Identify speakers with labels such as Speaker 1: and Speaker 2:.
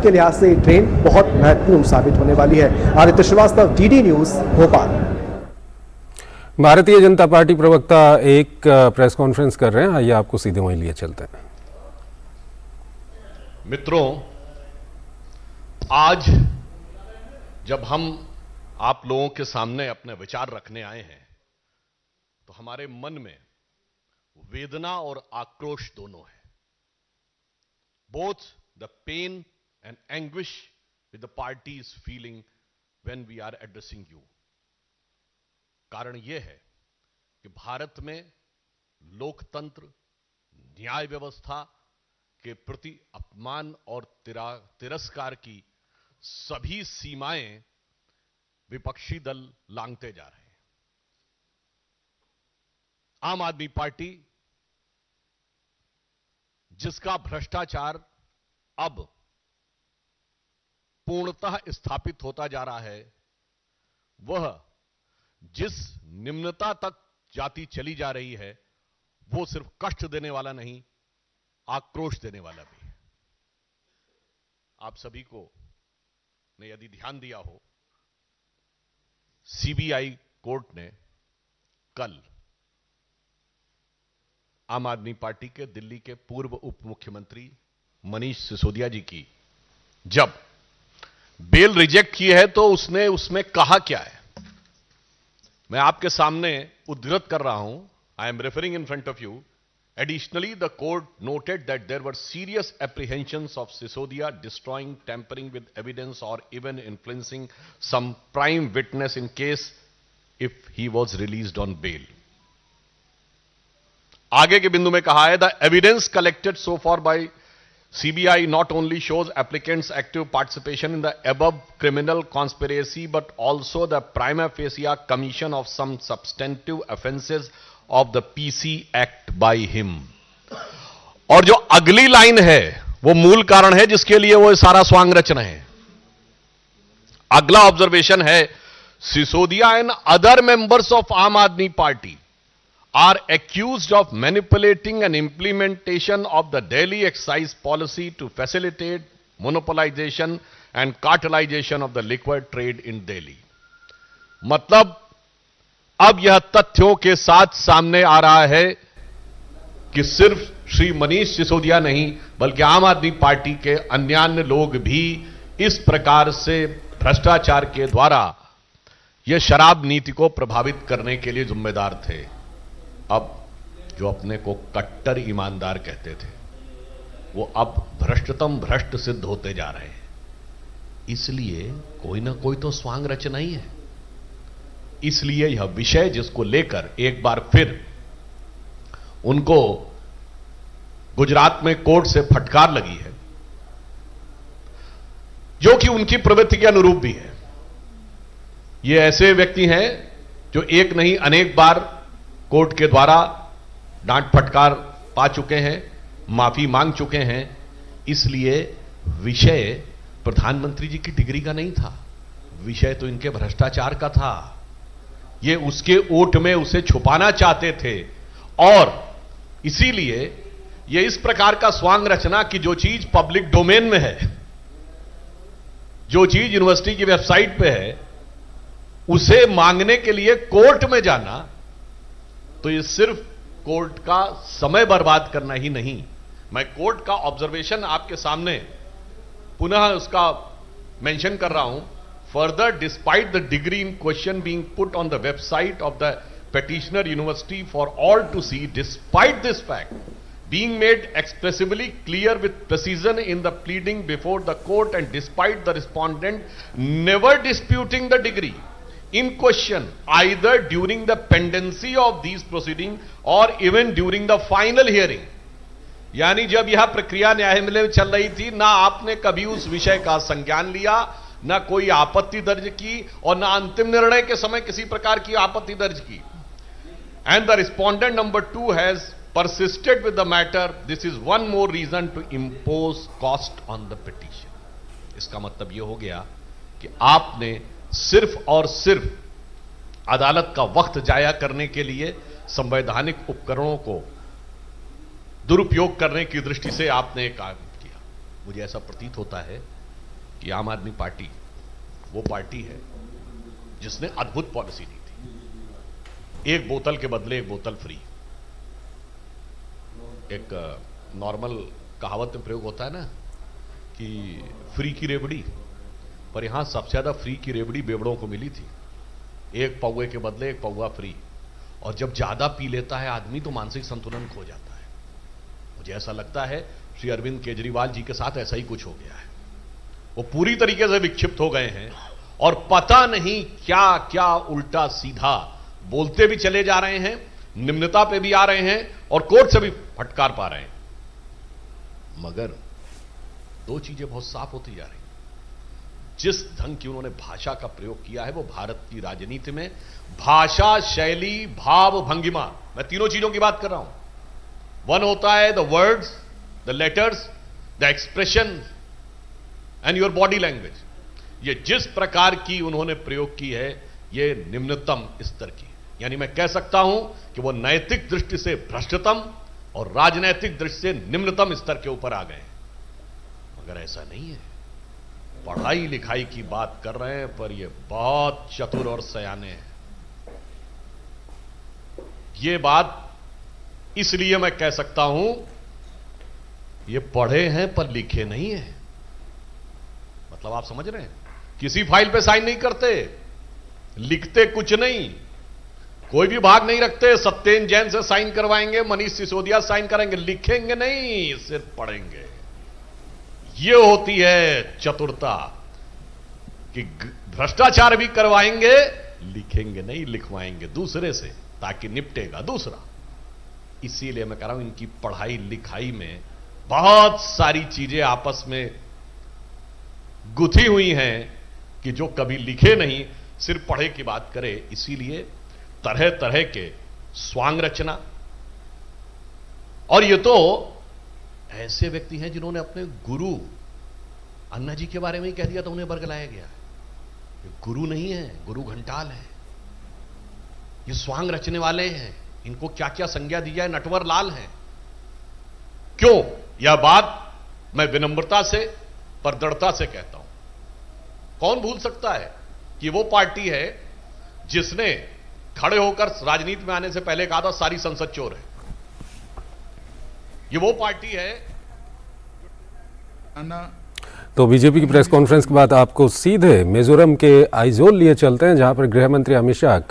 Speaker 1: के लिहाज से ट्रेन बहुत महत्वपूर्ण साबित होने वाली है। Aditya Shrivastava, DD News, Bhopal.
Speaker 2: Bharatiya Janata party प्रवक्ता एक प्रेस कॉन्फ्रेंस कर रहे हैं, आइए आपको सीधे वहीं लिए चलते हैं।
Speaker 3: मित्रों, आज जब हम आप लोगों के सामने अपने विचार रखने आए हैं तो हमारे मन में वेदना और आक्रोश दोनों है। Both the pain and anguish with the party is feeling when we are addressing you. कारण यह है कि भारत में लोकतंत्र, न्याय व्यवस्था के प्रति अपमान और तिरस्कार की सभी सीमाएं विपक्षी दल लांघते जा रहे हैं। आम आदमी पार्टी, जिसका भ्रष्टाचार अब पूर्णतः स्थापित होता जा रहा है, वह जिस निम्नता तक जाती चली जा रही है, वो सिर्फ कष्ट देने वाला नहीं, आक्रोश देने वाला भी है। आप सभी को ने यदि ध्यान दिया हो, सीबीआई कोर्ट ने कल आम आदमी पार्टी के दिल्ली के पूर्व उप मुख्यमंत्री मनीष सिसोदिया जी की जब बेल रिजेक्ट की है तो उसने उसमें कहा क्या है, मैं आपके सामने उद्धृत कर रहा हूं। I am referring in front of you. Additionally, the court noted that there were serious apprehensions of Sisodia destroying, tampering with evidence or even influencing some prime witness in case if he was released on bail. आगे के बिंदु में कहा है, the evidence collected so far by CBI not only shows applicants' active participation in the above criminal conspiracy but also the prima facie commission of some substantive offences of the PC Act by him. और जो अगली line है वो मूल कारण है जिसके लिए वो सारा स्वांग रच रहे हैं। अगला ऑब्जर्वेशन है, Sisodia and other members of आम आदमी party are accused of manipulating and implementation of the Delhi excise policy to facilitate monopolization and cartelization of the liquor trade in Delhi. मतलब अब यह तथ्यों के साथ सामने आ रहा है कि सिर्फ श्री मनीष सिसोदिया नहीं बल्कि आम आदमी पार्टी के अन्य लोग भी इस प्रकार से भ्रष्टाचार के द्वारा यह शराब नीति को प्रभावित करने के लिए जिम्मेदार थे। अब जो अपने को कट्टर ईमानदार कहते थे वो अब भ्रष्टतम भ्रष्ट सिद्ध होते जा रहे हैं। इसलिए कोई ना कोई तो स्वांग रचना ही है। इसलिए यह विषय जिसको लेकर एक बार फिर उनको गुजरात में कोर्ट से फटकार लगी है, जो कि उनकी प्रवृत्ति के अनुरूप भी है। ये ऐसे व्यक्ति हैं जो एक नहीं अनेक बार कोर्ट के द्वारा डांट फटकार पा चुके हैं, माफी मांग चुके हैं। इसलिए विषय प्रधानमंत्री जी की डिग्री का नहीं था, विषय तो इनके भ्रष्टाचार का था। ये उसके ओट में उसे छुपाना चाहते थे और इसीलिए ये इस प्रकार का स्वांग रचना कि जो चीज पब्लिक डोमेन में है, जो चीज यूनिवर्सिटी की वेबसाइट पे है, उसे मांगने के लिए कोर्ट में जाना, तो ये सिर्फ कोर्ट का समय बर्बाद करना ही नहीं। मैं कोर्ट का ऑब्जर्वेशन आपके सामने पुनः उसका मेंशन कर रहा हूं। Further, despite the degree in question being put on the website of the petitioner university for all to see, despite this fact being made expressively clear with precision in the pleading before the court and despite the respondent never disputing the degree in question either during the pendency of these proceedings or even during the final hearing, यानी जब यह प्रक्रिया न्यायालय में चल रही थी, ना आपने कभी उस विषय का संज्ञान लिया, ना कोई आपत्ति दर्ज की और ना अंतिम निर्णय के समय किसी प्रकार की आपत्ति दर्ज की। And the respondent number 2 has persisted with the matter. This is one more reason to impose cost on the petition. इसका मतलब यह हो गया कि आपने सिर्फ और सिर्फ अदालत का वक्त जाया करने के लिए संवैधानिक उपकरणों को दुरुपयोग करने की दृष्टि से आपने काम किया। मुझे ऐसा प्रतीत होता है कि आम आदमी पार्टी वो पार्टी है जिसने अद्भुत पॉलिसी दी थी, एक बोतल के बदले एक बोतल फ्री। एक नॉर्मल कहावत में प्रयोग होता है ना कि फ्री की रेवड़ी, पर यहां सबसे ज्यादा फ्री की रेवड़ी बेवड़ों को मिली थी। एक पौवे के बदले एक पौवा फ्री। और जब ज्यादा पी लेता है आदमी तो मानसिक संतुलन खो जाता है। मुझे ऐसा लगता है श्री अरविंद केजरीवाल जी के साथ ऐसा ही कुछ हो गया है। वो पूरी तरीके से विक्षिप्त हो गए हैं और पता नहीं क्या क्या उल्टा सीधा बोलते भी चले जा रहे हैं, निम्नता पे भी आ रहे हैं और कोर्ट से भी फटकार पा रहे हैं। मगर दो चीजें बहुत साफ होती जा रही हैं। जिस ढंग की उन्होंने भाषा का प्रयोग किया है वो भारत की राजनीति में भाषा, शैली, भाव, भंगिमा, मैं तीनों चीजों की बात कर रहा हूं। वन होता है the words, the letters, the expression and your body language. ये जिस प्रकार की उन्होंने प्रयोग की है ये निम्नतम स्तर की, यानी मैं कह सकता हूं कि वो नैतिक दृष्टि से भ्रष्टतम और राजनैतिक दृष्टि से निम्नतम स्तर के ऊपर आ गए। मगर ऐसा नहीं है। पढ़ाई लिखाई की बात कर रहे हैं पर ये बहुत चतुर और सयाने हैं। ये बात इसलिए मैं कह सकता हूं ये पढ़े हैं पर लिखे नहीं है। मतलब आप समझ रहे हैं, किसी फाइल पे साइन नहीं करते, लिखते कुछ नहीं, कोई भी भाग नहीं रखते। सत्येन जैन से साइन करवाएंगे, मनीष सिसोदिया साइन करेंगे, लिखेंगे नहीं, सिर्फ पढ़ेंगे। ये होती है चतुरता कि भ्रष्टाचार भी करवाएंगे, लिखेंगे नहीं, लिखवाएंगे दूसरे से ताकि निपटेगा दूसरा। इसीलिए मैं कह रहा हूं इनकी पढ़ाई लिखाई में बहुत सारी चीजें आपस में गुथी हुई हैं कि जो कभी लिखे नहीं, सिर्फ पढ़े की बात करे। इसीलिए तरह तरह के स्वांग रचना। और ये तो ऐसे व्यक्ति हैं जिन्होंने अपने गुरु अन्ना जी के बारे में ही कह दिया तो उन्हें बरगलाया गया। ये गुरु नहीं है, गुरु घंटाल है। ये स्वांग रचने वाले हैं, इनको क्या क्या संज्ञा दी जाए, नटवर लाल हैं। क्यों? यह बात मैं विनम्रता से पर दृढ़ता से कहता हूं। कौन भूल सकता है कि वो पार्टी है जिसने खड़े होकर राजनीति में आने से पहले कहा था सारी संसद चोर है। ये वो पार्टी है।
Speaker 2: तो बीजेपी की प्रेस कॉन्फ्रेंस के बाद आपको सीधे मिजोरम के आइजोल लिए चलते हैं, जहां पर गृह मंत्री अमित शाह